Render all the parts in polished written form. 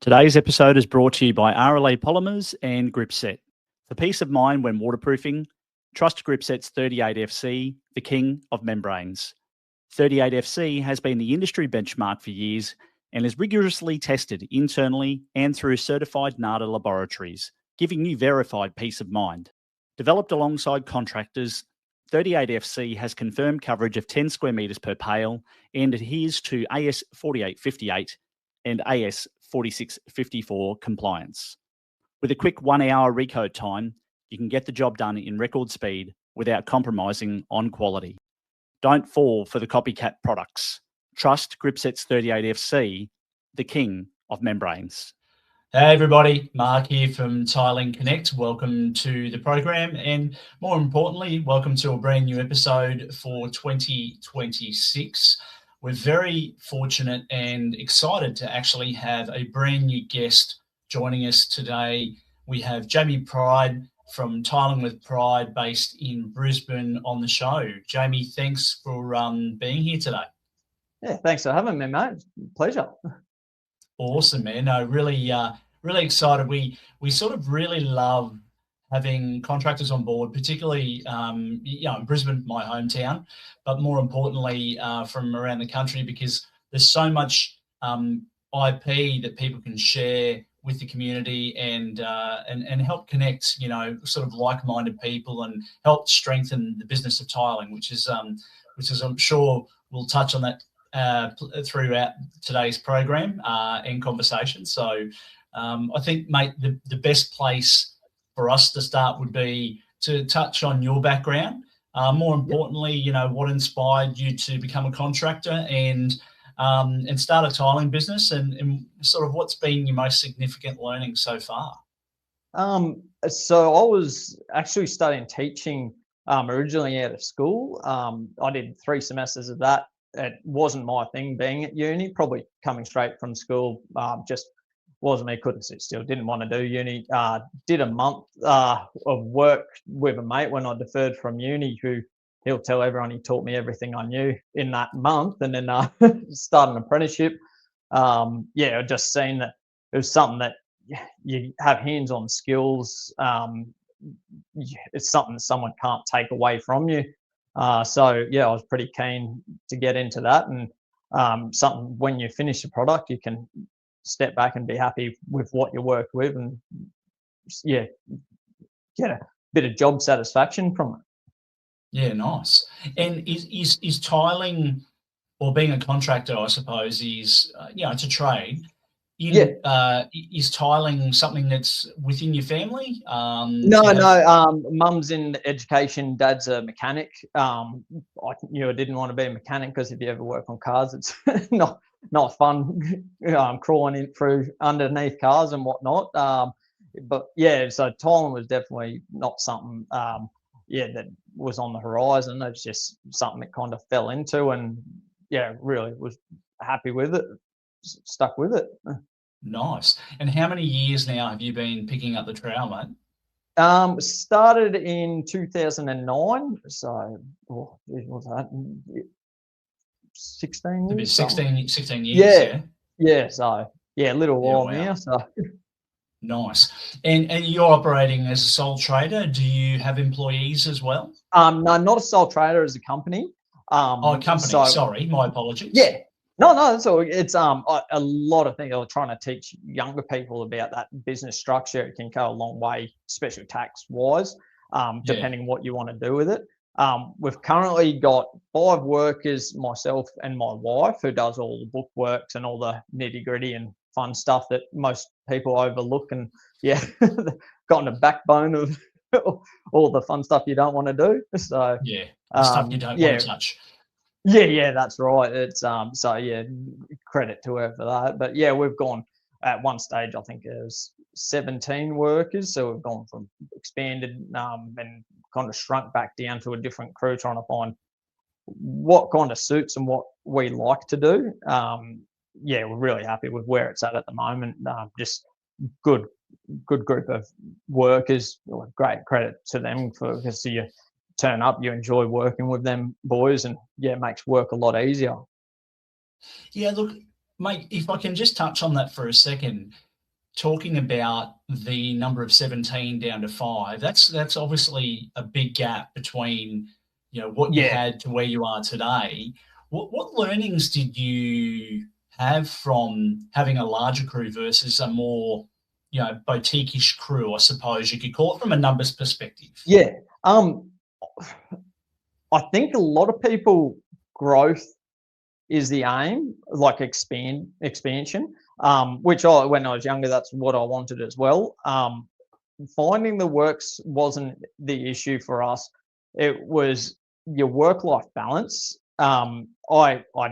Today's episode is brought to you by RLA Polymers and Gripset. For peace of mind when waterproofing, trust Gripset's 38FC, the king of membranes. 38FC has been the industry benchmark for years and is rigorously tested internally and through certified NADA laboratories, giving you verified peace of mind. Developed alongside contractors, 38FC has confirmed coverage of 10 square metres per pale and adheres to AS 4858 and AS 4654 compliance. With a quick 1 hour recode time, you can get the job done in record speed without compromising on quality. Don't fall for the copycat products. Trust Gripset's 38FC, the king of membranes. Hey everybody, Mark here from Tiling Connect. Welcome to the program, and more importantly, welcome to a brand new episode for 2026. We're very fortunate and excited to actually have a brand new guest joining us today. We have Jamie Pride from Tiling with Pride based in Brisbane on the show. Jamie, thanks for being here today. Yeah, thanks for having me, mate. Pleasure. Awesome, man. No, really excited. We sort of really love having contractors on board, particularly in Brisbane, my hometown, but more importantly from around the country, because there's so much IP that people can share with the community and help connect, sort of like-minded people and help strengthen the business of tiling, which is I'm sure we'll touch on that throughout today's program and conversation. So I think, mate, the best place for us to start would be to touch on your background. More importantly, what inspired you to become a contractor and start a tiling business, and sort of what's been your most significant learning so far? So I was actually studying teaching originally out of school. I did 3 semesters of that. It wasn't my thing being at uni, probably coming straight from school, just wasn't me, couldn't sit still, didn't want to do uni. Did a month of work with a mate when I deferred from uni, who he'll tell everyone he taught me everything I knew in that month, and then started an apprenticeship. Just seeing that it was something that you have hands-on skills. It's something that someone can't take away from you. I was pretty keen to get into that, and something when you finish the product, you can step back and be happy with what you worked with, and get a bit of job satisfaction from it. Yeah, nice. And is tiling, or being a contractor, I suppose, is it's a trade. Is tiling something that's within your family? No. Mum's in education, dad's a mechanic. I didn't want to be a mechanic because if you ever work on cars, it's not fun. Crawling in through underneath cars and whatnot. So tiling was definitely not something that was on the horizon. It's just something that kind of fell into, and really was happy with it, stuck with it. Nice. And how many years now have you been picking up the trowel, mate? Started in 2009, so what was that? 16 years. 16 years. So a little while now. So nice. And you're operating as a sole trader. Do you have employees as well? No, not a sole trader, as a company. Sorry, my apologies. Yeah. No. So it's a lot of things. I'm trying to teach younger people about that business structure. It can go a long way, especially tax wise, depending what you want to do with it. We've currently got 5 workers, myself and my wife, who does all the bookworks and all the nitty gritty and fun stuff that most people overlook, and got in the backbone of all the fun stuff you don't want to do. So stuff you don't want to touch. Yeah, that's right. It's credit to her for that. But we've gone at one stage, I think it was 17 workers. So we've gone from expanded and kind of shrunk back down to a different crew, trying to find what kind of suits and what we like to do. We're really happy with where it's at the moment. Just good group of workers. Great credit to them because you turn up, you enjoy working with them boys, and it makes work a lot easier. Yeah, look, mate, if I can just touch on that for a second, talking about the number of 17 down to 5, that's obviously a big gap between, you know, what you Yeah. had to where you are today. What learnings did you have from having a larger crew versus a more, you know, boutique-ish crew, I suppose you could call it, from a numbers perspective? Yeah. I think a lot of people, growth is the aim, like expansion. Which when I was younger, that's what I wanted as well. Finding the works wasn't the issue for us. It was your work-life balance. I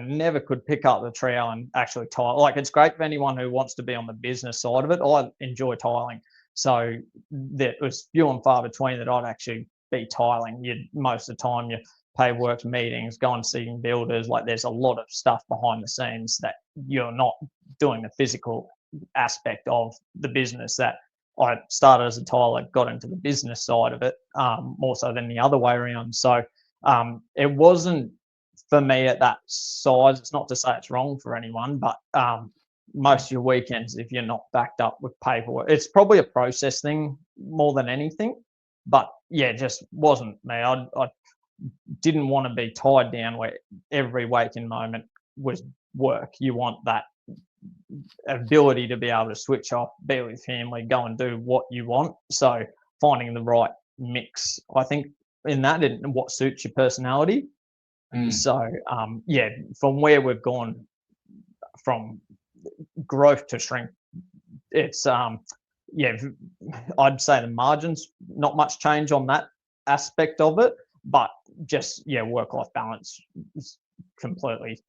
never could pick up the trowel and actually tile. Like, it's great for anyone who wants to be on the business side of it. I enjoy tiling, so there was few and far between that I'd actually be tiling. Most of the time you pay works meetings, go and see builders. Like, there's a lot of stuff behind the scenes that you're not doing the physical aspect of the business. That I started as a tiler, got into the business side of it, more so than the other way around. So it wasn't for me at that size. It's not to say it's wrong for anyone, but most of your weekends, if you're not backed up with paperwork, it's probably a process thing more than anything. But yeah, it just wasn't me. I didn't want to be tied down where every waking moment was work. You want that ability to be able to switch off, be with family, go and do what you want. So finding the right mix, I think, in that, and what suits your personality. So yeah, from where we've gone from growth to shrink, it's yeah, I'd say the margins, not much change on that aspect of it, but just, yeah, work-life balance is completely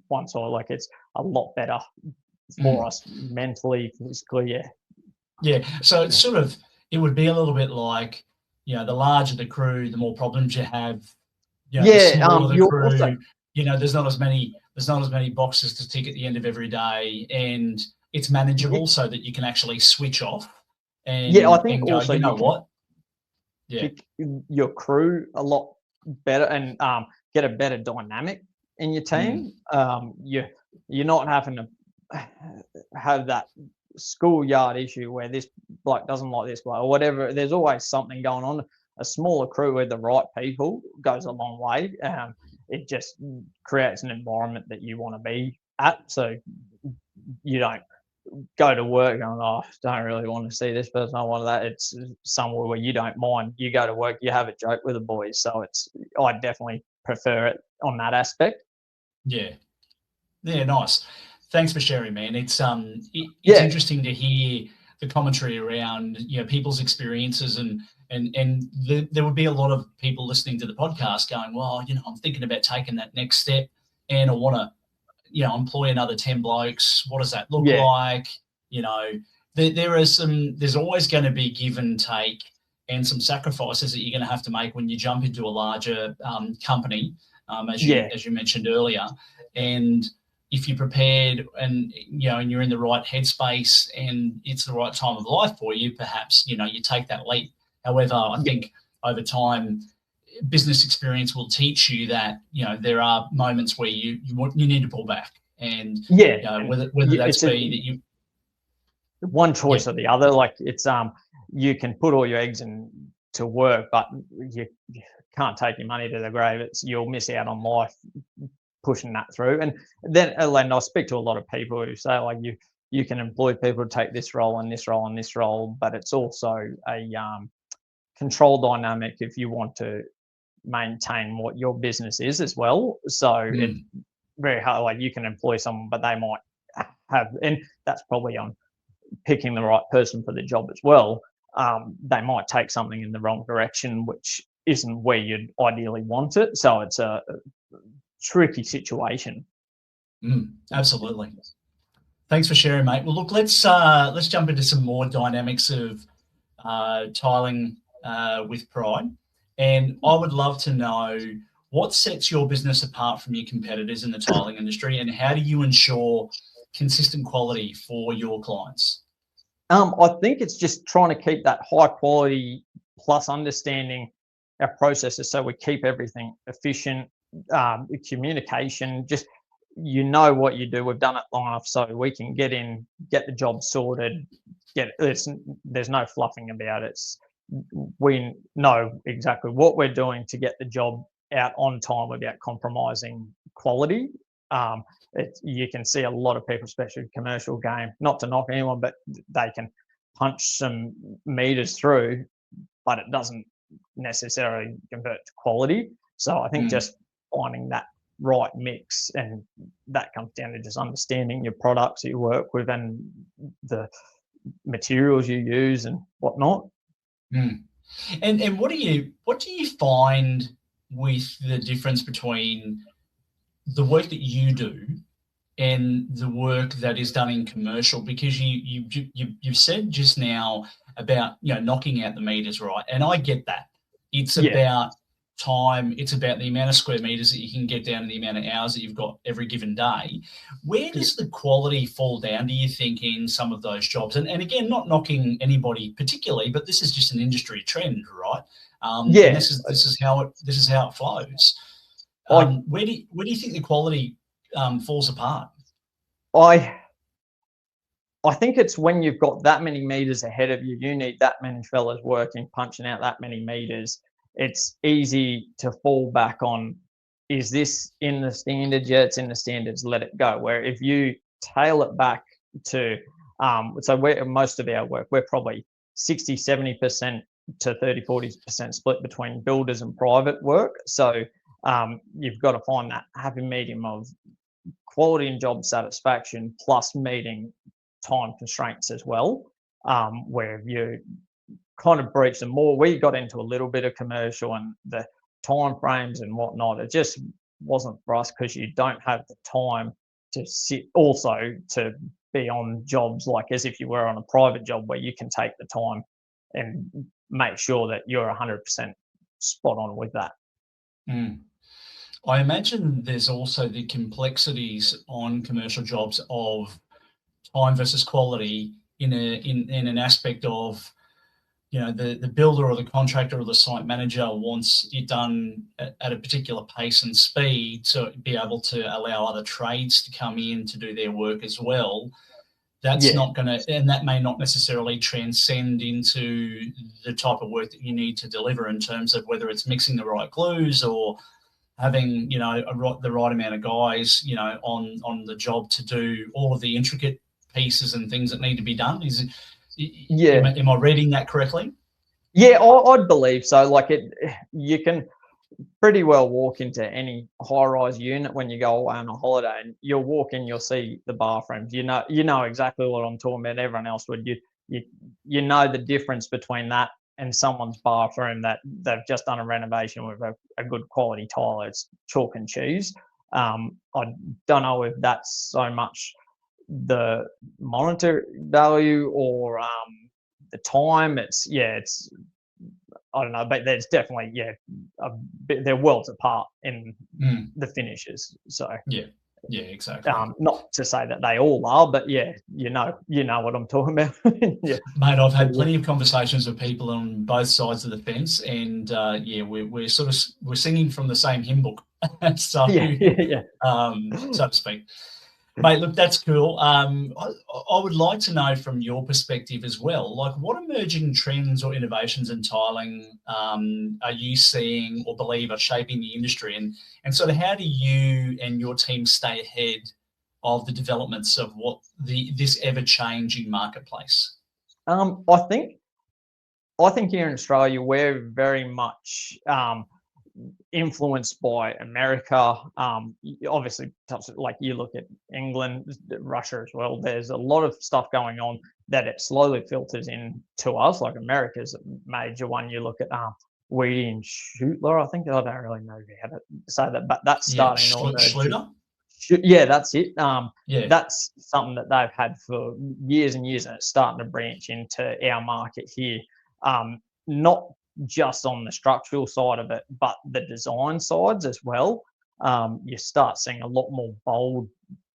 one side. Like, it's a lot better for us mentally, physically. Yeah. So it's sort of, it would be a little bit like, you know, the larger the crew, the more problems you have. You know, the smaller the crew, also, you know, there's not as many boxes to tick at the end of every day, and it's manageable so that you can actually switch off and, I think and go, also you know what? Yeah, pick your crew a lot better and get a better dynamic in your team. You're not having to have that schoolyard issue where this bloke doesn't like this bloke or whatever. There's always something going on. A smaller crew with the right people goes a long way. It just creates an environment that you want to be at, so you don't go to work going, oh, I don't really want to see this person, I want that. It's somewhere where you don't mind. You go to work, you have a joke with the boys. So I definitely prefer it on that aspect. Yeah, nice. Thanks for sharing, man. It's interesting to hear the commentary around, you know, people's experiences, and there would be a lot of people listening to the podcast going, well, you know, I'm thinking about taking that next step, and I want to, you know, employ another 10 blokes. What does that look like? You know, there's always going to be give and take and some sacrifices that you're going to have to make when you jump into a larger company, as you mentioned earlier. And if you're prepared and, you know, and you're in the right headspace and it's the right time of life for you, perhaps, you know, you take that leap. However, I think over time, business experience will teach you that, you know, there are moments where you need to pull back, and you know, whether that's be that you one choice or the other. Like, it's you can put all your eggs into work, but you can't take your money to the grave. You'll miss out on life pushing that through. And then, and I speak to a lot of people who say, like, you can employ people to take this role and this role and this role, but it's also a control dynamic if you want to maintain what your business is as well. So it's very hard. Like, you can employ someone, but they might have, and that's probably on picking the right person for the job as well. They might take something in the wrong direction, which isn't where you'd ideally want it. So it's a tricky situation. Absolutely. Thanks for sharing, mate. Well, look, let's jump into some more dynamics of tiling with pride. And I would love to know what sets your business apart from your competitors in the tiling industry, and how do you ensure consistent quality for your clients? I think it's just trying to keep that high quality, plus understanding our processes so we keep everything efficient, communication, just you know what you do. We've done it long enough so we can get in, get the job sorted, there's no fluffing about it. We know exactly what we're doing to get the job out on time without compromising quality. You can see a lot of people, especially commercial game, not to knock anyone, but they can punch some meters through, but it doesn't necessarily convert to quality. So I think just finding that right mix, and that comes down to just understanding your products that you work with and the materials you use and whatnot. And what do you find with the difference between the work that you do and the work that is done in commercial? Because you've said just now about knocking out the meters, right? And I get that. It's about time. It's about the amount of square meters that you can get down and the amount of hours that you've got every given day. Where does the quality fall down, do you think, in some of those jobs? And again, not knocking anybody particularly, but this is just an industry trend, right? This is how it flows. Where do you think the quality falls apart? I think it's when you've got that many meters ahead of you, you need that many fellas working, punching out that many meters. It's easy to fall back on, is this in the standards? Yeah, it's in the standards, let it go. Where if you tail it back to, so most of our work, we're probably 60, 70% to 30, 40% split between builders and private work. So you've got to find that happy medium of quality and job satisfaction plus meeting time constraints as well, where you kind of breach them more. We got into a little bit of commercial and the time frames and whatnot. It just wasn't for us because you don't have the time to sit, also to be on jobs like as if you were on a private job where you can take the time and make sure that you're 100% spot on with that. I imagine there's also the complexities on commercial jobs of time versus quality in an aspect of, the builder or the contractor or the site manager wants it done at a particular pace and speed to be able to allow other trades to come in to do their work as well. That's not going to, and that may not necessarily transcend into the type of work that you need to deliver in terms of whether it's mixing the right glues or having, the right amount of guys, on the job to do all of the intricate pieces and things that need to be done. Am I reading that correctly? Yeah, I'd believe so. Like you can pretty well walk into any high-rise unit when you go away on a holiday, and you'll walk in, you'll see the bathrooms. You know exactly what I'm talking about. Everyone else would. You know the difference between that and someone's bathroom that they've just done a renovation with a good quality tile. It's chalk and cheese. I don't know if that's so much the monetary value or the time. It's I don't know, but there's definitely they're worlds apart in the finishes. So yeah, exactly. Not to say that they all are, but you know what I'm talking about. Mate, I've had plenty of conversations with people on both sides of the fence, and we're singing from the same hymn book, so so to speak. Mate, look, that's cool. I would like to know from your perspective as well, like what emerging trends or innovations in tiling are you seeing or believe are shaping the industry, and sort of how do you and your team stay ahead of the developments of what this ever-changing marketplace? I think here in Australia we're very much influenced by America. Obviously, like you look at England, Russia as well. There's a lot of stuff going on that it slowly filters in to us. Like America's a major one. You look at Weedy and Schutler. I think I don't really know how to say that, but that's starting to emerge. Schluter? Yeah, that's it. That's something that they've had for years and years, and it's starting to branch into our market here. Not just on the structural side of it, but the design sides as well. You start seeing a lot more bold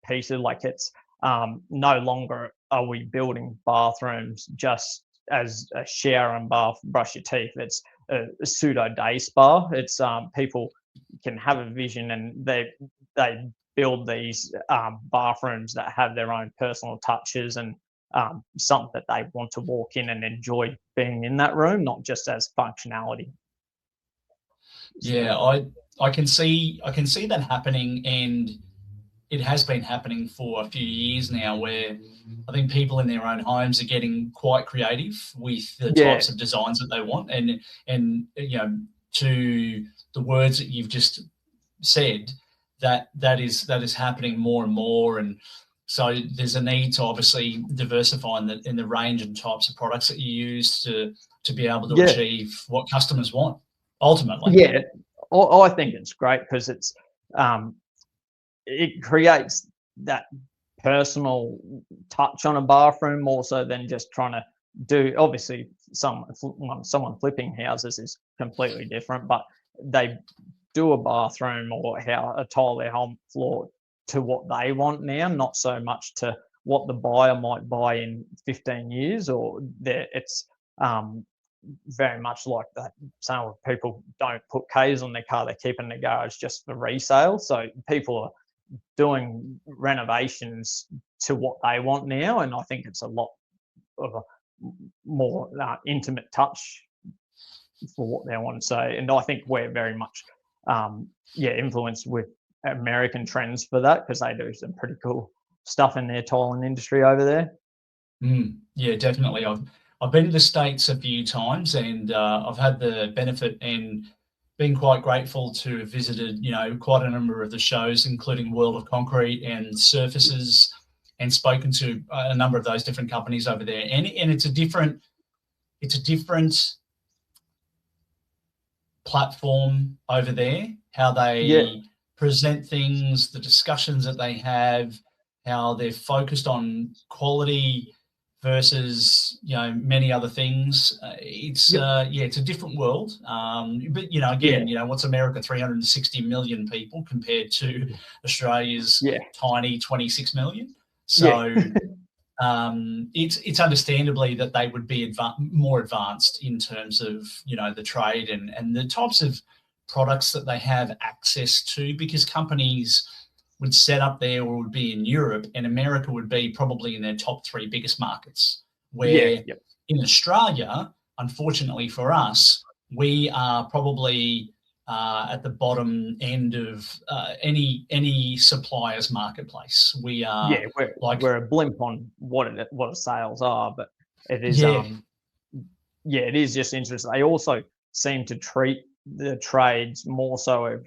pieces. Like it's no longer are we building bathrooms just as a shower and bath, brush your teeth. It's a pseudo day spa. It's people can have a vision and they build these bathrooms that have their own personal touches and something that they want to walk in and enjoy being in that room, not just as functionality. Yeah, I can see that happening, and it has been happening for a few years now, where I think people in their own homes are getting quite creative with the types of designs that they want, and you know, to the words that you've just said, that is happening more and more, and so there's a need to obviously diversify in the range and types of products that you use to be able to achieve what customers want ultimately. Yeah, I think it's great because it creates that personal touch on a bathroom more so than just trying to do. Obviously, someone flipping houses is completely different, but they do a bathroom or a tile their whole floor to what they want now, not so much to what the buyer might buy in 15 years. Or it's very much like that. Some people don't put Ks on their car; they keep in the garage just for resale. So people are doing renovations to what they want now, and I think it's a lot of a more intimate touch for what they want to say. And I think we're very much influenced with American trends for that, because they do some pretty cool stuff in their tiling industry over there. Yeah, definitely. I've been to the States a few times, and I've had the benefit and been quite grateful to have visited, you know, quite a number of the shows, including World of Concrete and Surfaces, and spoken to a number of those different companies over there. And it's a different platform over there, how they present things, the discussions that they have, how they're focused on quality versus, you know, many other things. It's a different world. But, you know, again, you know, what's America, 360 million people compared to Australia's tiny 26 million. So it's understandably that they would be more advanced in terms of, you know, the trade and the types of products that they have access to, because companies would set up there or would be in Europe, and America would be probably in their top 3 biggest markets, where in Australia, unfortunately for us, we are probably at the bottom end of any supplier's marketplace. We are we're a blimp on what the sales are, but it is it is just interesting. They also seem to treat the trades more so of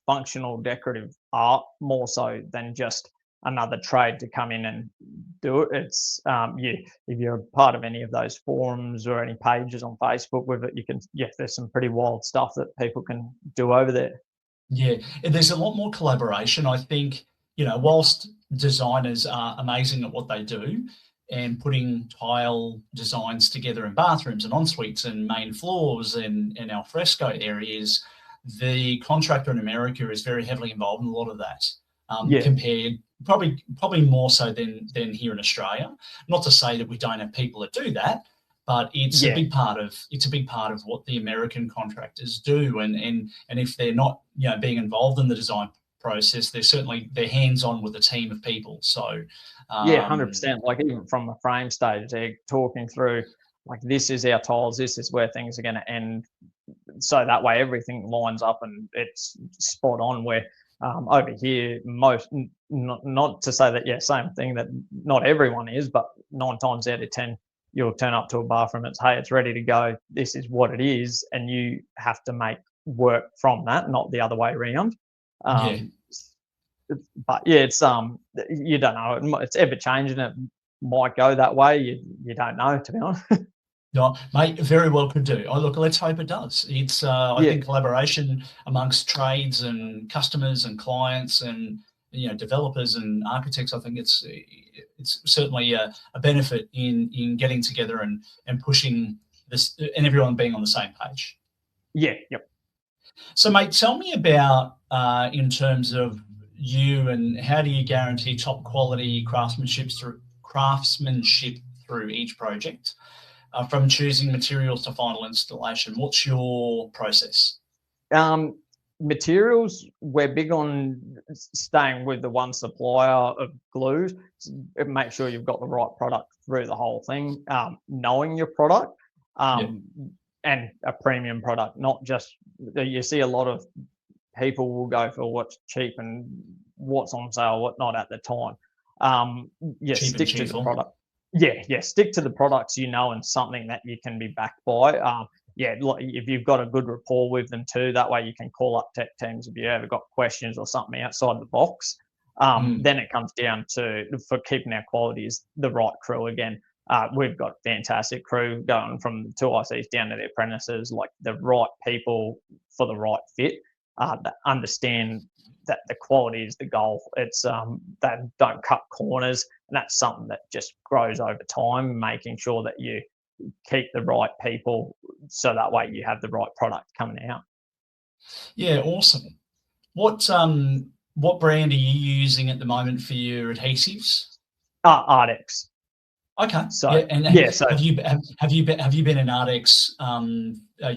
functional decorative art, more so than just another trade to come in and do it. It's if you're a part of any of those forums or any pages on Facebook with it, you can there's some pretty wild stuff that people can do over there. Yeah, and there's a lot more collaboration. I think, you know, whilst designers are amazing at what they do and putting tile designs together in bathrooms and en-suites and main floors and al fresco areas, the contractor in America is very heavily involved in a lot of that. Compared probably more so than here in Australia. Not to say that we don't have people that do that, but it's a big part of what the American contractors do. And if they're not, you know, being involved in the design process, they're hands-on with a team of people. So 100%. Like even from the frame stage, they're talking through like, this is our tiles, this is where things are going to end. So that way everything lines up and it's spot on. Where over here, not to say that same thing, that not everyone is, but 9 times out of 10 you'll turn up to a bathroom, it's ready to go, this is what it is, and you have to make work from that, not the other way around. But it's you don't know, it's ever changing. It might go that way, you don't know, to be honest. No, mate, very well could do. Look, let's hope it does. It's I think collaboration amongst trades and customers and clients and, you know, developers and architects. I think it's certainly a benefit in getting together and pushing this, and everyone being on the same page. So, mate, tell me about in terms of you, and how do you guarantee top quality craftsmanship through each project? From choosing materials to final installation, what's your process? materials, we're big on staying with the one supplier of glues. Make sure you've got the right product through the whole thing, knowing your product, and a premium product, not just, you see a lot of people will go for what's cheap and what's on sale, what not at the time. Stick to the product. Stick to the products, and something that you can be backed by. If you've got a good rapport with them too, that way you can call up tech teams if you ever got questions or something outside the box. Then it comes down to, for keeping our quality, is the right crew again. We've got fantastic crew going from 2 ICs down to the apprentices, like the right people for the right fit, that understand that the quality is the goal. It's they don't cut corners, and that's something that just grows over time, making sure that you keep the right people so that way you have the right product coming out. Yeah, awesome. What brand are you using at the moment for your adhesives? Ardex. Okay. So so have you been an Ardex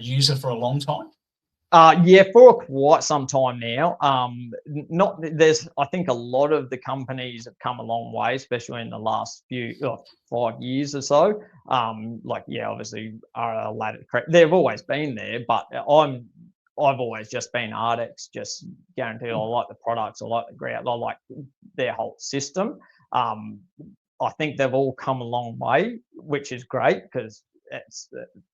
user for a long time? For quite some time now. I think a lot of the companies have come a long way, especially in the last 5 years or so. Obviously, they've always been there, but I've always just been Ardex, just guaranteed. I like the products, I like the grout, I like their whole system. I think they've all come a long way, which is great because it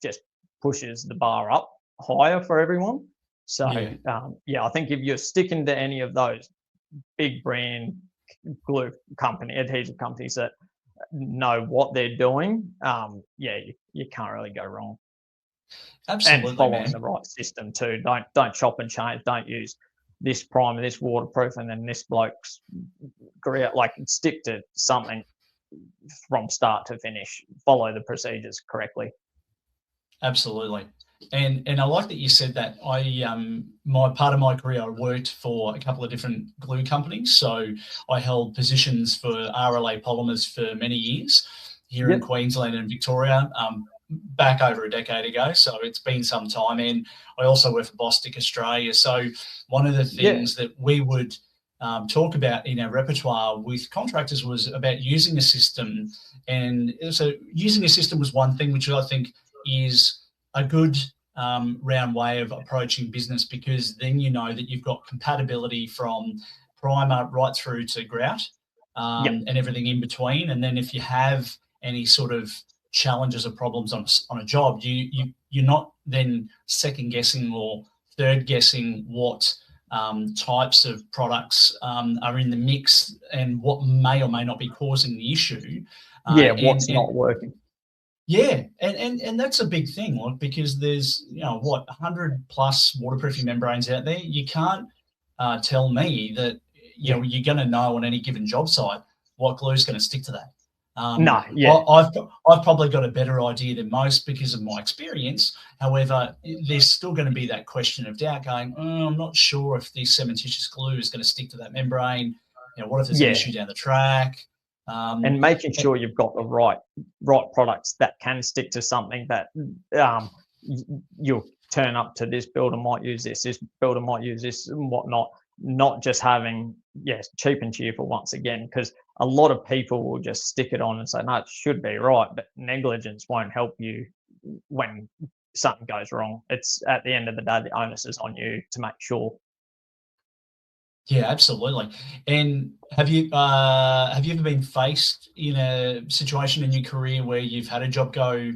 just pushes the bar up higher for everyone. So I think if you're sticking to any of those big brand adhesive companies that know what they're doing, you can't really go wrong. Absolutely, and following the right system too. Don't chop and change. Don't use this primer, this waterproof, and then this bloke's grout. Like, stick to something from start to finish. Follow the procedures correctly. Absolutely. And I like that you said that. My part of my career, I worked for a couple of different glue companies. So I held positions for RLA Polymers for many years here in Queensland and Victoria, back over a decade ago. So it's been some time. And I also work for Bostik Australia. So one of the things that we would talk about in our repertoire with contractors was about using a system. And so using a system was one thing, which I think is a good round way of approaching business, because then you know that you've got compatibility from primer right through to grout, and everything in between. And then if you have any sort of challenges or problems on a job, you're not then second guessing or third guessing what types of products are in the mix and what may or may not be causing the issue. What's not working. Yeah, and that's a big thing, like, because there's 100+ waterproofing membranes out there. You can't tell me that you're going to know on any given job site what glue is going to stick to that. I've probably got a better idea than most because of my experience. However, there's still going to be that question of doubt going, I'm not sure if this cementitious glue is going to stick to that membrane. What if there's an issue down the track? And making sure you've got the right products that can stick to something that you'll turn up to. This builder might use this builder might use this and whatnot. Not just having cheap and cheerful once again, because a lot of people will just stick it on and say, no, it should be right, but negligence won't help you when something goes wrong. It's, at the end of the day, the onus is on you to make sure. Yeah, absolutely. And have you ever been faced in a situation in your career where you've had a job go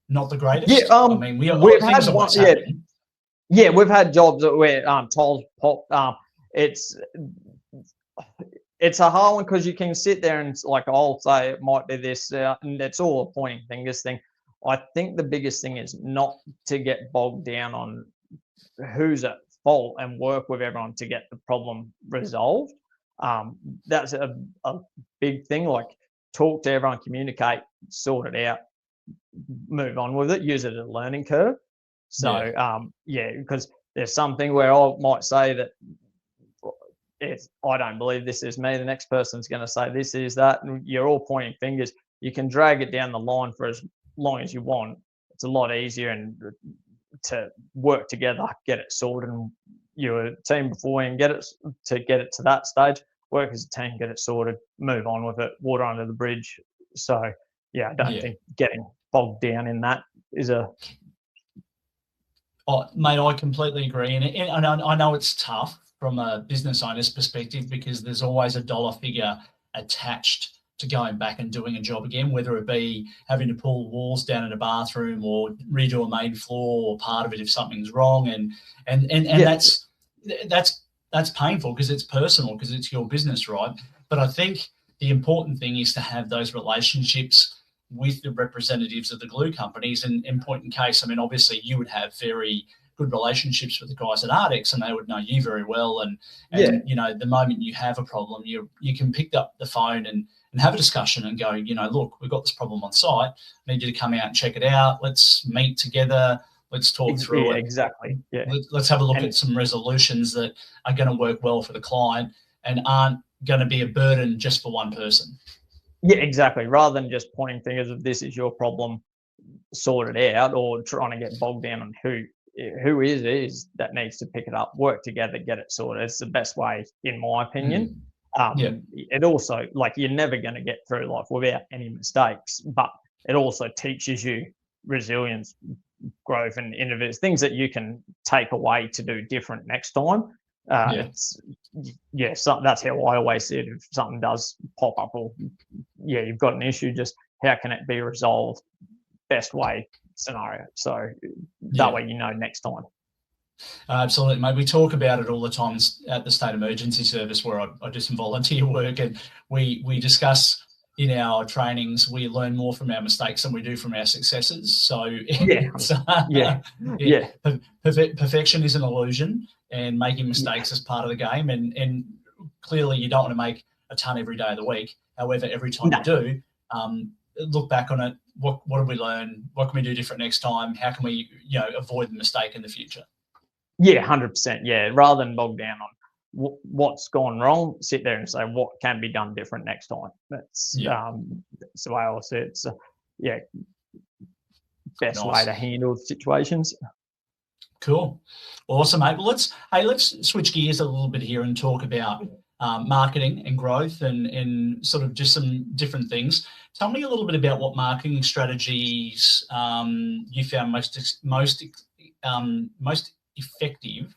not the greatest? I mean, we've had one. We've had jobs where tiles pop. It's a hard one because you can sit there and, like, I'll say it might be this, and it's all a pointing fingers thing. I think the biggest thing is not to get bogged down on who's at fault and work with everyone to get the problem resolved. That's a big thing. Like, talk to everyone, communicate, sort it out, move on with it, use it as a learning curve. So because there's something where I might say that if I don't believe this is me, the next person's going to say this is that, and you're all pointing fingers. You can drag it down the line for as long as you want. It's a lot easier and to work together, get it sorted, and you're a team before and get it to that stage. Work as a team, get it sorted, move on with it, water under the bridge. So yeah, I don't think getting bogged down in that is a. Oh, mate, I completely agree, and I know it's tough from a business owner's perspective because there's always a dollar figure attached to going back and doing a job again, whether it be having to pull walls down in a bathroom or redo a main floor or part of it if something's wrong, and that's painful because it's personal, because it's your business, right? But I think the important thing is to have those relationships with the representatives of the glue companies. And in point in case, I mean, obviously you would have very good relationships with the guys at Ardex and they would know you very well. And you know, the moment you have a problem, you can pick up the phone and have a discussion and go, you know, look, we've got this problem on site. I need you to come out and check it out. Let's meet together. Let's talk through it. Exactly. Yeah. Let's have a look at some resolutions that are going to work well for the client and aren't going to be a burden just for one person. Yeah, exactly. Rather than just pointing fingers of this is your problem, sort it out, or trying to get bogged down on who is that needs to pick it up, work together, get it sorted. It's the best way, in my opinion. It also, like, you're never going to get through life without any mistakes, but it also teaches you resilience, growth, and innovative things that you can take away to do different next time. So that's how I always see it. If something does pop up, or you've got an issue, just how can it be resolved? Best way scenario. So that way, you know, next time. Absolutely, mate. We talk about it all the time at the State Emergency Service, where I do some volunteer work, and we discuss in our trainings. We learn more from our mistakes than we do from our successes. So perfection is an illusion, and making mistakes is part of the game. And clearly, you don't want to make a ton every day of the week. However, every time you do, look back on it. What did we learn? What can we do different next time? How can we, you know, avoid the mistake in the future? Yeah, 100%. Yeah, rather than bog down on what's gone wrong, sit there and say what can be done different next time. That's the way I see it. So, best way to handle situations. Cool, awesome, mate. Well, let's switch gears a little bit here and talk about marketing and growth and sort of just some different things. Tell me a little bit about what marketing strategies you found most effective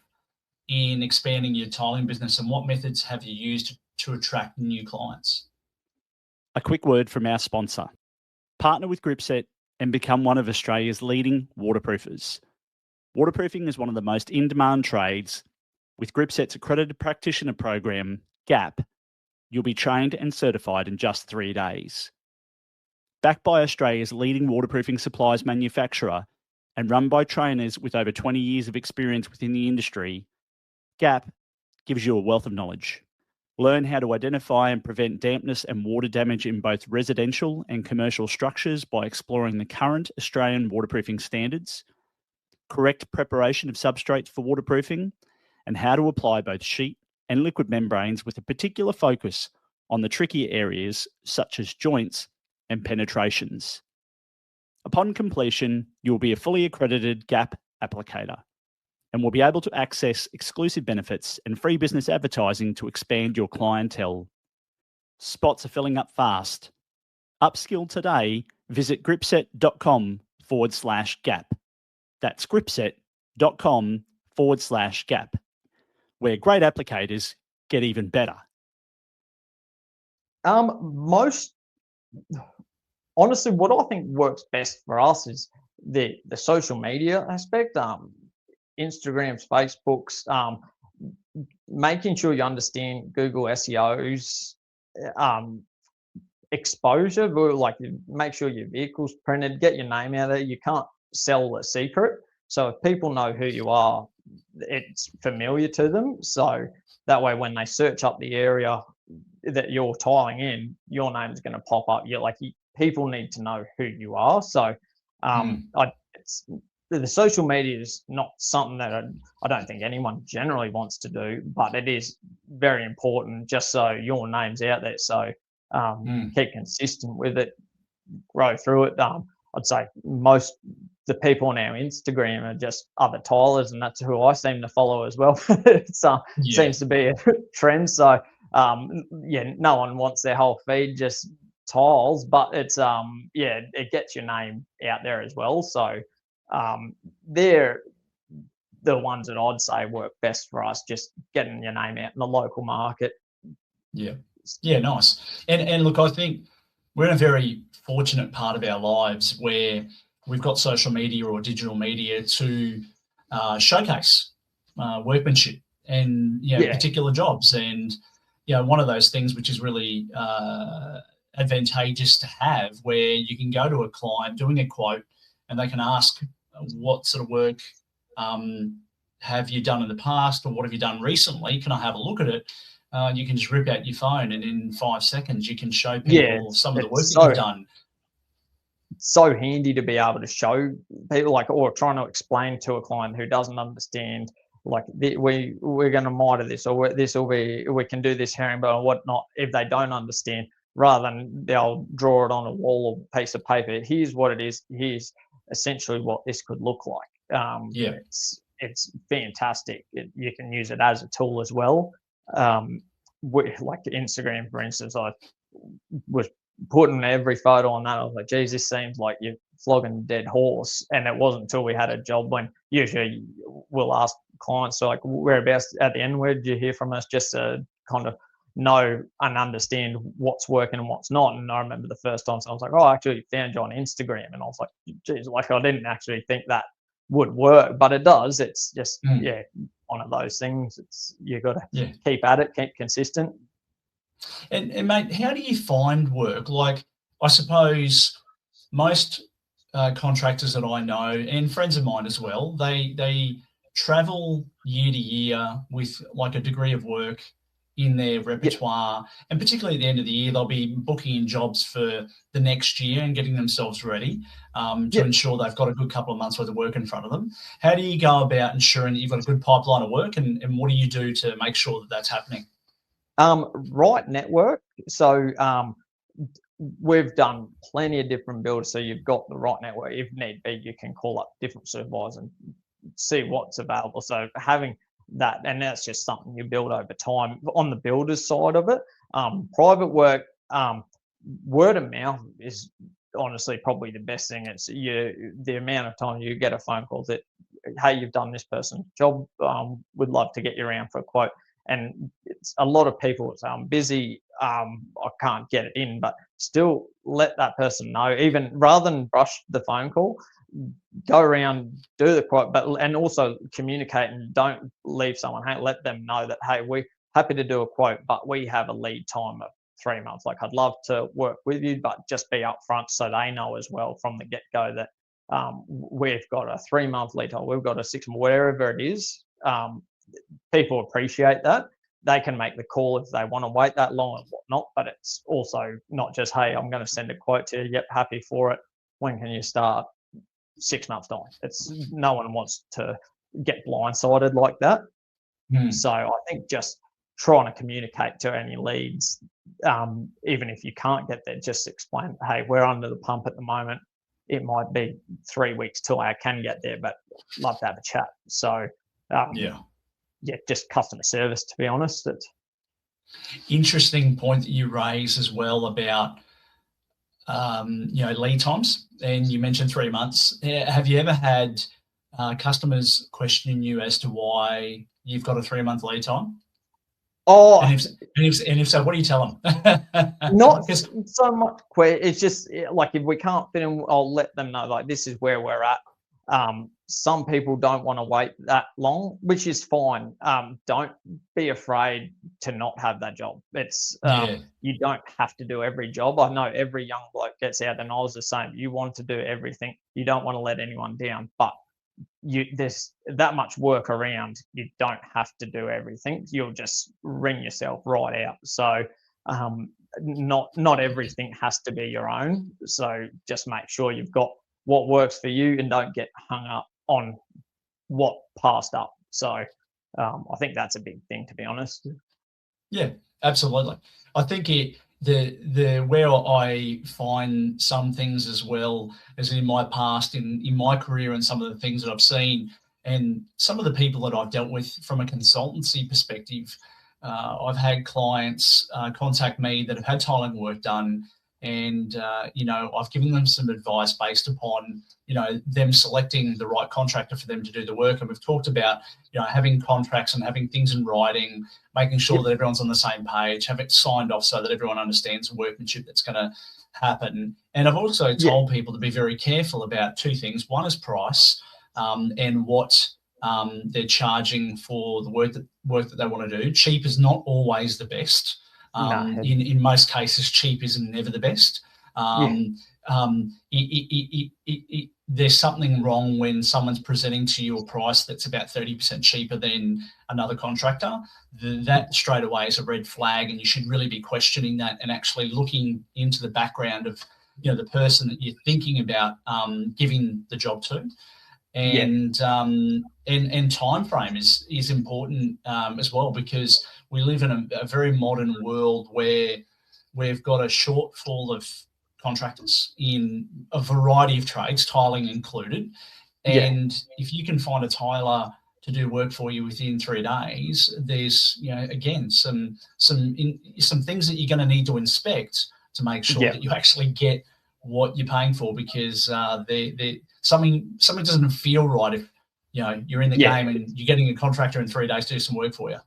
in expanding your tiling business, and what methods have you used to attract new clients? A quick word from our sponsor. Partner with Gripset and become one of Australia's leading waterproofers. Waterproofing is one of the most in-demand trades. With Gripset's accredited practitioner program, GAP, you'll be trained and certified in just 3 days. Backed by Australia's leading waterproofing supplies manufacturer and run by trainers with over 20 years of experience within the industry, GAP gives you a wealth of knowledge. Learn how to identify and prevent dampness and water damage in both residential and commercial structures by exploring the current Australian waterproofing standards, correct preparation of substrates for waterproofing, and how to apply both sheet and liquid membranes with a particular focus on the trickier areas such as joints and penetrations. Upon completion, you will be a fully accredited GAP applicator and will be able to access exclusive benefits and free business advertising to expand your clientele. Spots are filling up fast. Upskill today, visit gripset.com/gap. That's gripset.com/gap, where great applicators get even better. Honestly, what I think works best for us is the social media aspect, Instagrams, Facebooks, making sure you understand Google SEO's exposure, like make sure your vehicle's printed, get your name out there. You can't sell a secret. So if people know who you are, it's familiar to them. So that way, when they search up the area that you're tiling in, your name's going to pop up. People need to know who you are. So the social media is not something that I don't think anyone generally wants to do, but it is very important just so your name's out there. So keep consistent with it, grow through it. I'd say most the people on our Instagram are just other tilers, and that's who I seem to follow as well. It seems to be a trend. So yeah, no one wants their whole feed just tiles, but it's yeah, it gets your name out there as well. So they're the ones that I'd say work best for us, just getting your name out in the local market. Yeah, nice. And look, I think we're in a very fortunate part of our lives where we've got social media or digital media to showcase workmanship and particular jobs. And one of those things which is really advantageous to have, where you can go to a client doing a quote and they can ask, what sort of work have you done in the past, or what have you done recently? Can I have a look at it? You can just rip out your phone, and in 5 seconds you can show people some of the work that you've done. So handy to be able to show people, like, or trying to explain to a client who doesn't understand, like, we're going to miter this, or this will be, we can do this herringbone or whatnot. If they don't understand, rather than they'll draw it on a wall or piece of paper, here's what it is, here's essentially what this could look like. It's fantastic. You can use it as a tool as well. Like Instagram, for instance, I was putting every photo on that. I was like, geez, this seems like you're flogging a dead horse. And it wasn't until we had a job when usually we'll ask clients, so like, whereabouts at the end, where did you hear from us, just to kind of know and understand what's working and what's not. And I remember the first time, so I was like, oh, I actually found you on Instagram. And I was like, geez, like, I didn't actually think that would work, but it does. It's just one of those things. It's, you got to keep at it, keep consistent. And mate, how do you find work? Like, I suppose most contractors that I know, and friends of mine as well, they travel year to year with like a degree of work in their repertoire, and particularly at the end of the year, they'll be booking in jobs for the next year and getting themselves ready to ensure they've got a good couple of months worth of work in front of them. How do you go about ensuring that you've got a good pipeline of work, and what do you do to make sure that that's happening? Right network. So we've done plenty of different builders. So you've got the right network. If need be, you can call up different supervisors and see what's available. So having that, and that's just something you build over time. On the builder's side of it, private work, word of mouth is honestly probably the best thing. It's the amount of time you get a phone call that, hey, you've done this person's job, would love to get you around for a quote. And it's a lot of people say, I'm busy, I can't get it in, but still let that person know, even rather than brush the phone call, go around, do the quote, and also communicate, and don't leave someone, hey, let them know that, hey, we're happy to do a quote, but we have a lead time of 3 months. Like, I'd love to work with you, but just be upfront so they know as well from the get-go that we've got a 3-month lead time, we've got a 6 month, wherever it is. People appreciate that. They can make the call if they want to wait that long and whatnot, but it's also not just, hey, I'm going to send a quote to you, yep, happy for it, when can you start? 6 months time. It's, no one wants to get blindsided like that. So I think just trying to communicate to any leads, even if you can't get there, just explain, hey, we're under the pump at the moment. It might be 3 weeks till I can get there, but love to have a chat. So just customer service, to be honest. It's interesting point that you raise as well about lead times, and you mentioned 3 months. Have you ever had customers questioning you as to why you've got a 3-month lead time? Oh, and if so, what do you tell them? Not so much. It's just like, if we can't fit in, I'll let them know, like, this is where we're at. Some people don't want to wait that long, which is fine. Don't be afraid to not have that job. It's you don't have to do every job. I know every young bloke gets out, and I was the same. You want to do everything. You don't want to let anyone down, but there's that much work around. You don't have to do everything. You'll just wring yourself right out. So not everything has to be your own. So just make sure you've got what works for you, and don't get hung up on what passed up. So I think that's a big thing, to be honest. Yeah, absolutely. I think the where I find some things as well as in my past, in my career, and some of the things that I've seen, and some of the people that I've dealt with from a consultancy perspective. I've had clients contact me that have had tiling work done, and I've given them some advice based upon them selecting the right contractor for them to do the work. And we've talked about having contracts and having things in writing, making sure that everyone's on the same page, have it signed off so that everyone understands the workmanship that's going to happen. And I've also told people to be very careful about two things. One is price, and what they're charging for the work that they want to do. Cheap is not always the best. In most cases, cheap is never the best. There's something wrong when someone's presenting to you a price that's about 30% cheaper than another contractor. That straight away is a red flag, and you should really be questioning that and actually looking into the background of the person that you're thinking about giving the job to. And time frame is important as well, because we live in a very modern world where we've got a shortfall of contractors in a variety of trades, tiling included. And if you can find a tiler to do work for you within 3 days, there's again some things that you're going to need to inspect to make sure that you actually get what you're paying for, because something doesn't feel right if you're in the game and you're getting a contractor in 3 days to do some work for you.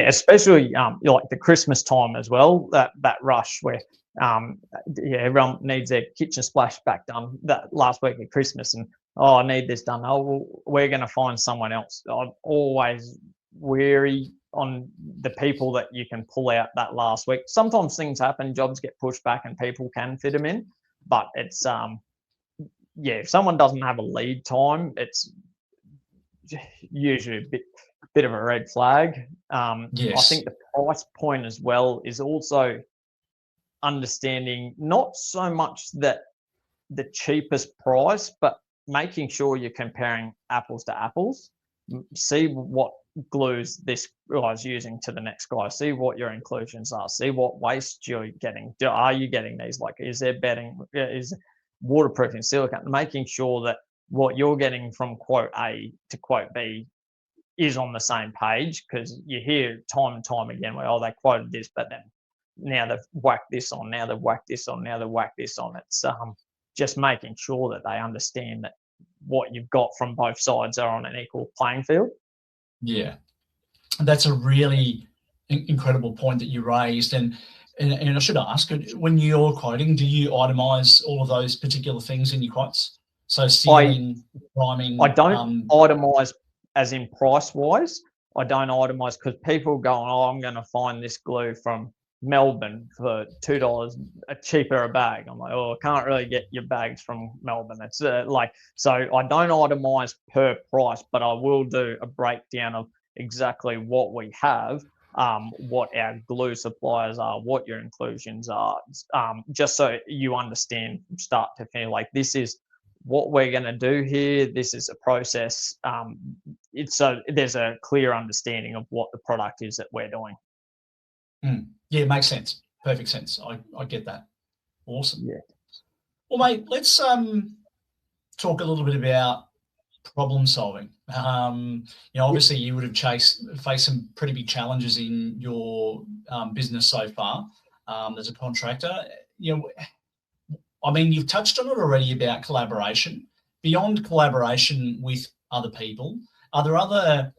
Especially like the Christmas time as well, that rush where everyone needs their kitchen splashback done that last week of Christmas, and I need this done. Well, we're going to find someone else. I'm always wary on the people that you can pull out that last week. Sometimes things happen, jobs get pushed back, and people can fit them in, but it's if someone doesn't have a lead time, it's usually a bit of a red flag. I think the price point as well is also understanding not so much that the cheapest price, but making sure you're comparing apples to apples. See what glues this guy's using to the next guy. See what your inclusions are. See what waste you're getting. Are you getting these? Like, is there bedding? Is waterproofing, silicone? Making sure that what you're getting from quote A to quote B is on the same page, because you hear time and time again where, they quoted this, but then now they've whacked this on, now they've whacked this on, now they've whacked this on. It's just making sure that they understand that what you've got from both sides are on an equal playing field. Yeah, that's a really incredible point that you raised. And I should ask, when you're quoting, do you itemize all of those particular things in your quotes? So sealing, priming. I don't itemize as in price wise. I don't itemize because people go, I'm going to find this glue from Melbourne for $2 cheaper a bag. I'm like, I can't really get your bags from Melbourne. It's so I don't itemize per price, but I will do a breakdown of exactly what we have, what our glue suppliers are, what your inclusions are, just so you understand from start to finish, like, this is what we're going to do here. This is a process. So there's a clear understanding of what the product is that we're doing. Yeah, it makes sense. Perfect sense. I get that. Awesome. Yeah. Well, mate, let's talk a little bit about problem solving. Obviously you would have faced some pretty big challenges in your business so far as a contractor. You've touched on it already about collaboration. Beyond collaboration with other people, are there other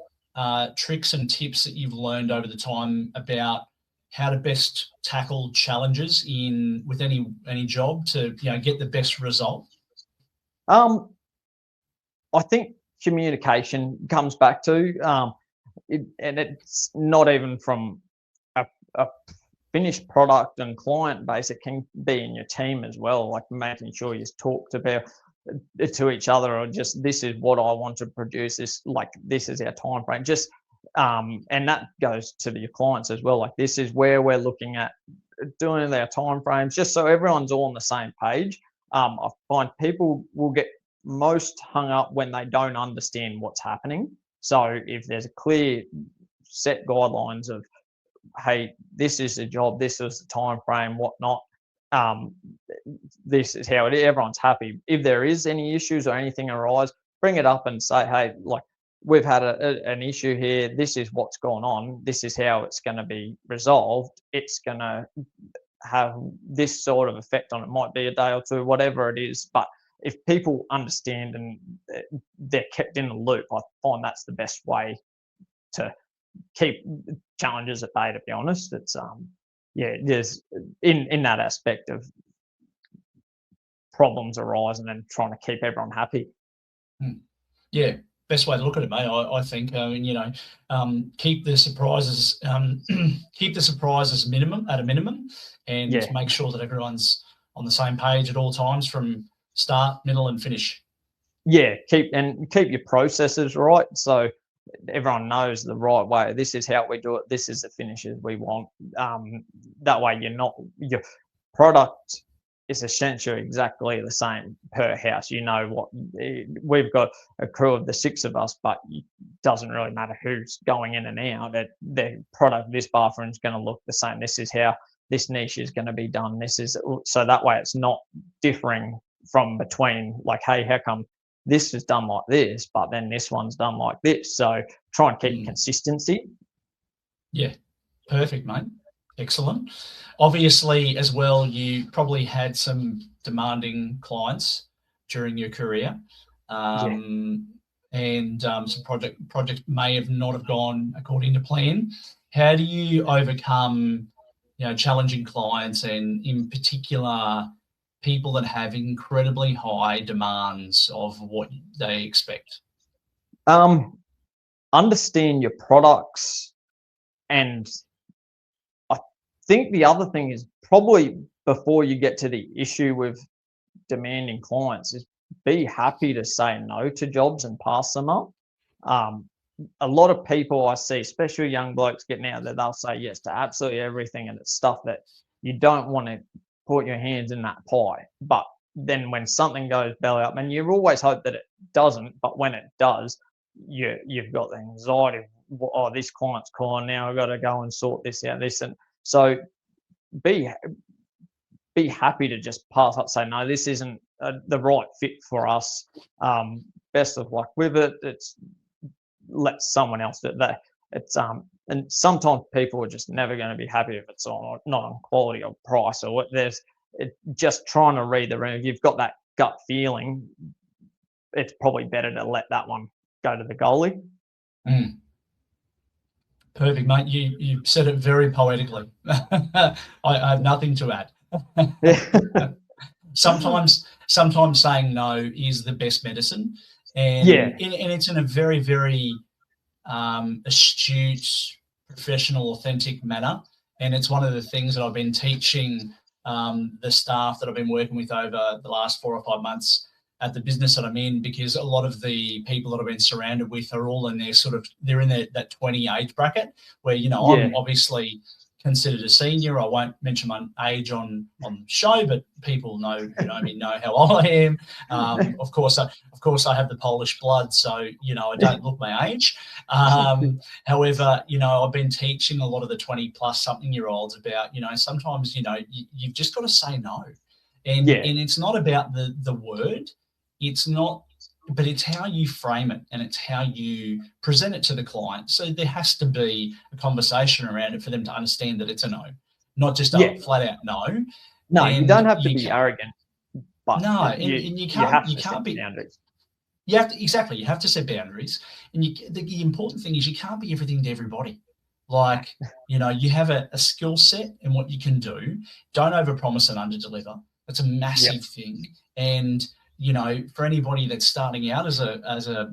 tricks and tips that you've learned over the time about how to best tackle challenges with any job to get the best result? I think communication comes back to, and it's not even from a finished product and client base. It can be in your team as well, like making sure you talk to each other, or just, this is what I want to produce, this is our time frame. Just and that goes to your clients as well. Like, this is where we're looking at doing their time frames, just so everyone's all on the same page. I find people will get most hung up when they don't understand what's happening. So if there's a clear set guidelines of hey, this is the job, this is the time frame, whatnot. This is how it is. Everyone's happy. If there is any issues or anything arise, bring it up and say, hey, like, we've had an issue here. This is what's going on. This is how it's going to be resolved. It's going to have this sort of effect on it. Might be a day or two, whatever it is. But if people understand and they're kept in the loop, I find that's the best way to keep challenges at bay, to be honest. It's there's in that aspect of problems arising and trying to keep everyone happy. Yeah, best way to look at it, mate. I think keep the surprises keep the surprises at a minimum, and make sure that everyone's on the same page at all times from start, middle, and finish. Yeah, keep your processes right, so everyone knows the right way. This is how we do it. This is the finishes we want. That way, your product is essentially exactly the same per house. You know what, we've got a crew of the 6 of us, but it doesn't really matter who's going in and out. The product, this bathroom is going to look the same. This is how this niche is going to be done. So that way it's not differing from between, like, hey, how come this is done like this, but then this one's done like this? So try and keep consistency. Yeah, perfect, mate. Excellent. Obviously, as well, you probably had some demanding clients during your career, and some project may have not have gone according to plan. How do you overcome, challenging clients, and in particular, people that have incredibly high demands of what they expect? Understand your products, and I think the other thing is, probably before you get to the issue with demanding clients, is be happy to say no to jobs and pass them up. A lot of people I see, especially young blokes getting out there, they'll say yes to absolutely everything, and it's stuff that you don't want to put your hands in that pie. But then when something goes belly up, and you always hope that it doesn't, but when it does, you've got the anxiety. Oh, this client's calling now, I've got to go and sort this out. And so be happy to just pass up, say no, this isn't the right fit for us. Best of luck with it. Let someone else do that. And sometimes people are just never going to be happy if it's not on quality or price, or just trying to read the room. If you've got that gut feeling, it's probably better to let that one go to the goalie. Perfect, mate. You said it very poetically. I have nothing to add. Sometimes saying no is the best medicine, and it's in a very, very astute, professional, authentic manner. And it's one of the things that I've been teaching the staff that I've been working with over the last 4 or 5 months at the business that I'm in, because a lot of the people that I've been surrounded with are all in their they're in that 20 age bracket where, I'm obviously considered a senior. I won't mention my age on the show, but people know me know how old I am. Of course I have the Polish blood, so I don't look my age. However, I've been teaching a lot of the 20+ something year olds about, sometimes you've just got to say no, and it's not about the word. It's not, but it's how you frame it, and it's how you present it to the client. So there has to be a conversation around it for them to understand that it's a no, not just a flat out no. No, and you don't have to be arrogant, but you can't be boundaries. You have to set boundaries, and the important thing is you can't be everything to everybody. Like, you have a skill set and what you can do. Don't overpromise and underdeliver. That's a massive thing. And for anybody that's starting out as a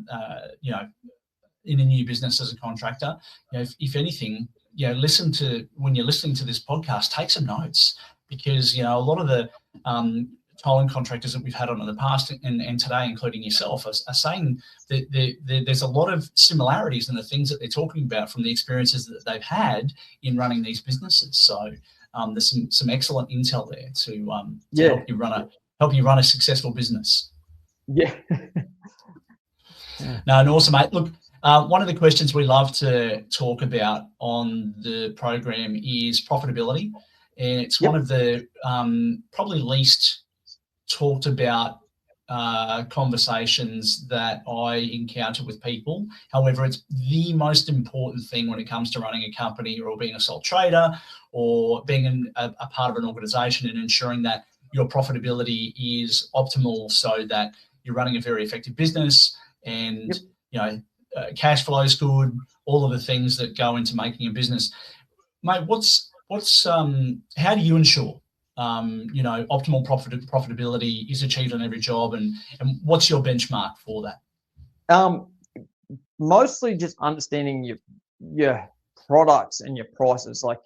in a new business as a contractor, if anything, when you're listening to this podcast, take some notes, because a lot of the tolling contractors that we've had on in the past and today, including yourself, are saying that there's a lot of similarities in the things that they're talking about from the experiences that they've had in running these businesses. So there's some excellent intel there to help you run a successful business. No, and awesome, mate. Look, One of the questions we love to talk about on the program is profitability. And it's one of the probably least talked about conversations that I encounter with people. However, it's the most important thing when it comes to running a company or being a sole trader or being a part of an organization, and ensuring that your profitability is optimal so that you're running a very effective business and, cash flow is good, all of the things that go into making a business. Mate, how do you ensure optimal profitability is achieved on every job, and what's your benchmark for that? Mostly just understanding your products and your prices. Like,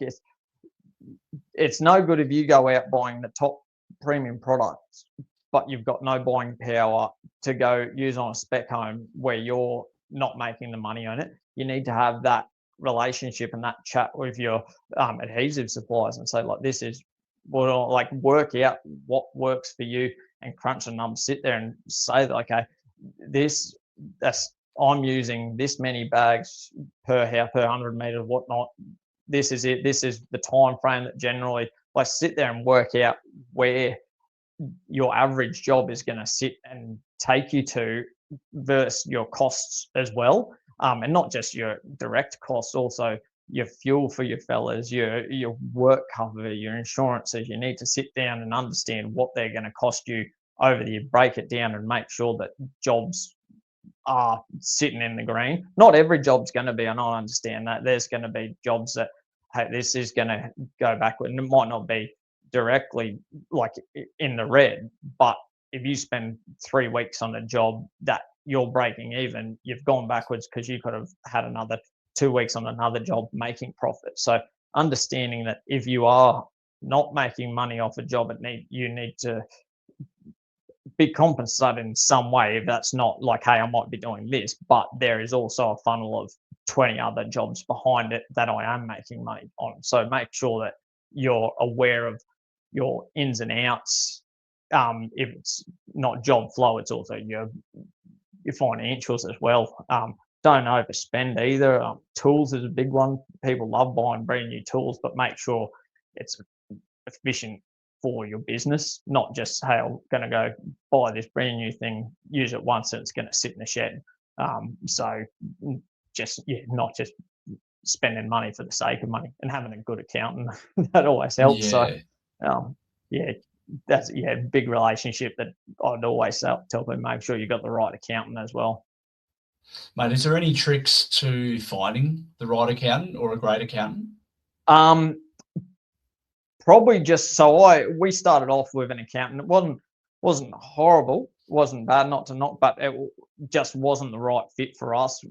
it's no good if you go out buying the top premium products, but you've got no buying power to go use on a spec home where you're not making the money on it. You need to have that relationship and that chat with your adhesive suppliers and say, like, this is what, like, work out what works for you and crunch the numbers. Sit there and say, okay, I'm using this many bags per house, per 100 meters, whatnot. This is it. This is the time frame that generally, like, sit there and work out where your average job is going to sit and take you to versus your costs as well. And not just your direct costs, also your fuel for your fellas, your work cover, your insurances. You need to sit down and understand what they're going to cost you over the year, break it down and make sure that jobs are sitting in the green. Not every job's going to be, and I understand that. There's going to be jobs that, hey, this is going to go backward, and it might not be directly like in the red, but if you spend 3 weeks on a job that you're breaking even, you've gone backwards because you could have had another 2 weeks on another job making profit. So understanding that if you are not making money off a job, you need to be compensated in some way. If that's not like, hey, I might be doing this, but there is also a funnel of 20 other jobs behind it that I am making money on. So make sure that you're aware of your ins and outs. If it's not job flow, it's also your financials as well. Don't overspend either. Tools is a big one. People love buying brand new tools, but make sure it's efficient for your business, not just, hey, I'm going to go buy this brand new thing, use it once, and it's going to sit in the shed. So not just spending money for the sake of money, and having a good accountant that always helps. So that's big relationship that I'd always tell people, make sure you got the right accountant as well. Mate, is there any tricks to finding the right accountant or a great accountant? Probably just, we started off with an accountant. It wasn't horrible, wasn't bad, not to knock, but it just wasn't the right fit for us.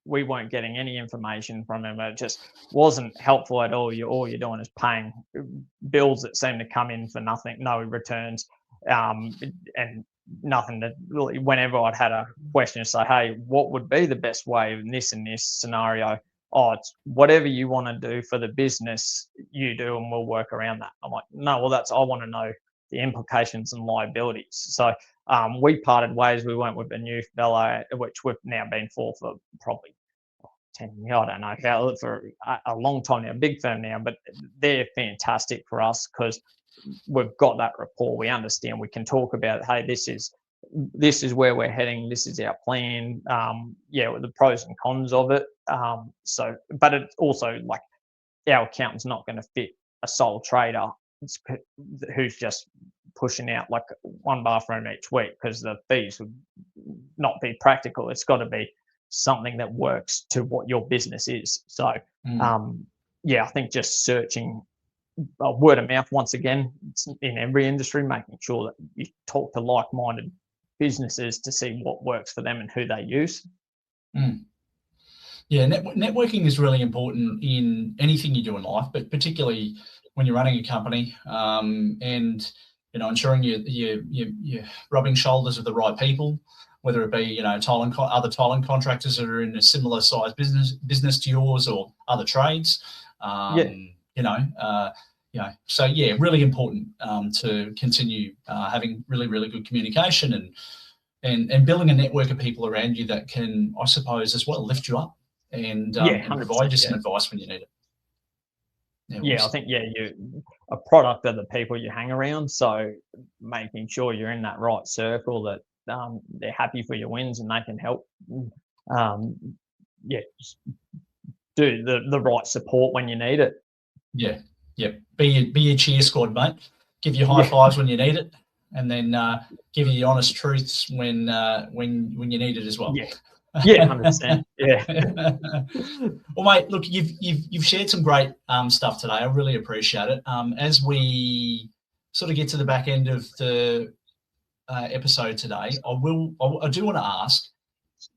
We weren't getting any information from him. It just wasn't helpful at all. All you're doing is paying bills that seem to come in for nothing, no returns, and nothing to really. Whenever I'd had a question to say, hey, what would be the best way in this scenario? Oh, it's whatever you want to do for the business, you do, and we'll work around that. I'm like, no, well, I want to know the implications and liabilities. So we parted ways. We went with a new fellow, which we've now been for probably 10 years. I don't know how, for a long time now, big firm now, but they're fantastic for us because we've got that rapport. We understand. We can talk about, hey, this is where we're heading. This is our plan. With the pros and cons of it. But it's also like our accountant's not going to fit a sole trader who's just pushing out like one bathroom each week, because the fees would not be practical. It's got to be something that works to what your business is. So, I think just searching word of mouth, once again, it's in every industry, making sure that you talk to like-minded businesses to see what works for them and who they use. Yeah, networking is really important in anything you do in life, but particularly when you're running a company, and ensuring you're rubbing shoulders with the right people, whether it be other tiling contractors that are in a similar size business to yours, or other trades. So really important to continue having really, really good communication, and and building a network of people around you that can, I suppose, as well lift you up and provide you some advice when you need it. Yeah, awesome. I think you're a product of the people you hang around. So making sure you're in that right circle, that they're happy for your wins and they can help. Just do the right support when you need it. Yeah. Be your cheer squad, mate. Give you high fives when you need it, and then give you the honest truths when you need it as well. Yeah, 100%. Yeah. Well, mate, look, you've shared some great stuff today. I really appreciate it. As we sort of get to the back end of the episode today, I do want to ask,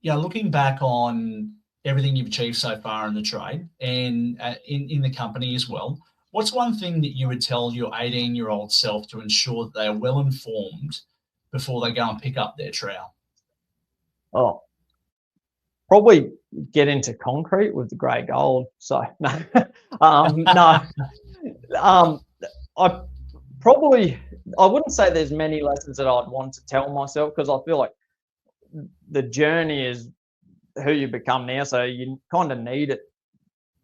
looking back on everything you've achieved so far in the trade and in the company as well, what's one thing that you would tell your 18-year-old self to ensure that they are well informed before they go and pick up their trowel? Oh, probably get into concrete with the grey gold. So no, I wouldn't say there's many lessons that I'd want to tell myself, because I feel like the journey is who you become now. So you kind of need it.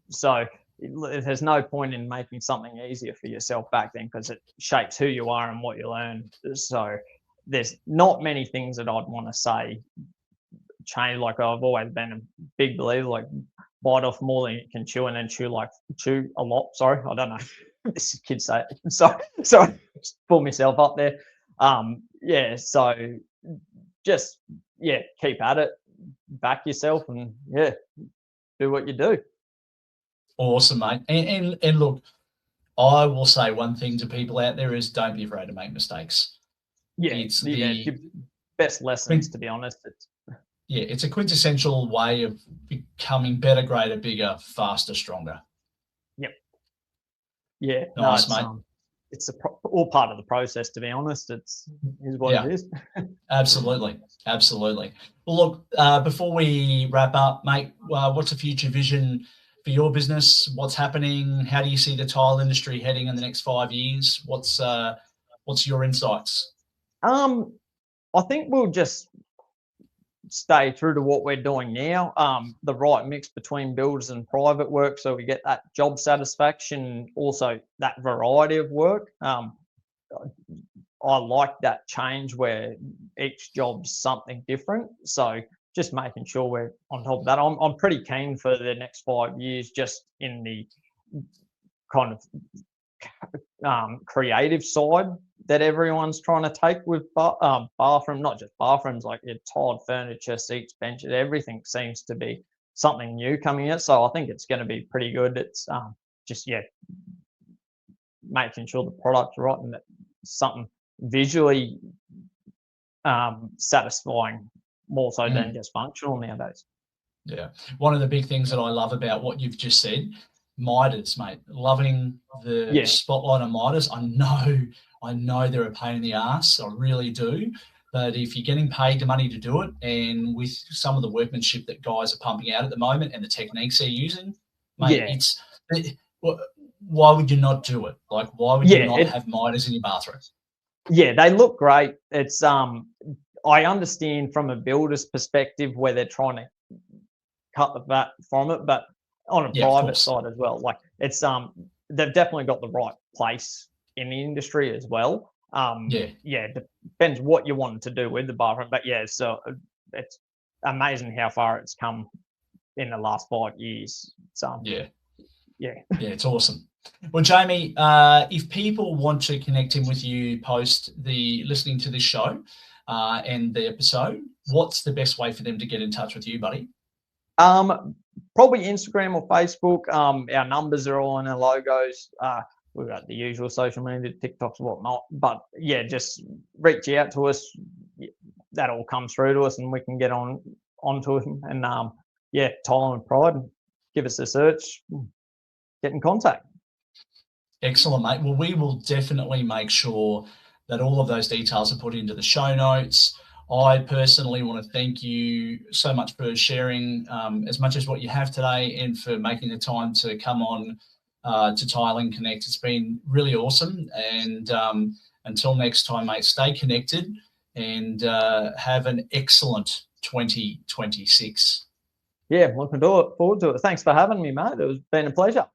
So there's no point in making something easier for yourself back then, because it shapes who you are and what you learn. So there's not many things that I'd want to say change. Like, I've always been a big believer, like, bite off more than you can chew, and then chew a lot. Sorry, I don't know. This kids say it. So just pull myself up there. So just keep at it, back yourself, and do what you do. Awesome, mate. And look, I will say one thing to people out there is don't be afraid to make mistakes. It's the best lessons, to be honest. It's a quintessential way of becoming better, greater, bigger, faster, stronger. Yep. Yeah. Nice, mate. It's all part of the process, to be honest. It is what it is. Absolutely. Well, look, before we wrap up, mate, what's a future vision for your business? What's happening? How do you see the tile industry heading in the next 5 years? What's your insights? I think we'll just stay true to what we're doing now. The right mix between builders and private work, so we get that job satisfaction, also that variety of work. I like that change where each job's something different. So just making sure we're on top of that. I'm pretty keen for the next 5 years, just in the kind of creative side that everyone's trying to take with bathroom, not just bathrooms, like your tiled furniture, seats, benches, everything seems to be something new coming out. So I think it's going to be pretty good. It's just making sure the product's right and that something visually satisfying more so than just functional nowadays. Yeah. One of the big things that I love about what you've just said, miters, mate, loving the spotlight on miters. I know they're a pain in the ass. I really do. But if you're getting paid the money to do it, and with some of the workmanship that guys are pumping out at the moment and the techniques they're using, mate, why would you not do it? Like, why would you not have miters in your bathroom? Yeah, they look great. It's I understand from a builder's perspective where they're trying to cut the fat from it, but on a private side as well, like, it's they've definitely got the right place in the industry as well. It depends what you want to do with the bathroom, but so it's amazing how far it's come in the last 5 years. So it's awesome. Well, Jamie, if people want to connect in with you post the listening to this show and the episode, what's the best way for them to get in touch with you, buddy? Probably Instagram or Facebook. Our numbers are all in our logos. We've got the usual social media, TikToks and whatnot. But just reach out to us. That all comes through to us, and we can get onto it. And Tile and Pride, and give us a search. Get in contact. Excellent, mate. Well, we will definitely make sure that all of those details are put into the show notes. I personally want to thank you so much for sharing as much as what you have today, and for making the time to come on to Tiling Connect. It's been really awesome. And until next time, mate, stay connected, and have an excellent 2026. Yeah, looking forward to it. Thanks for having me, mate. It's been a pleasure.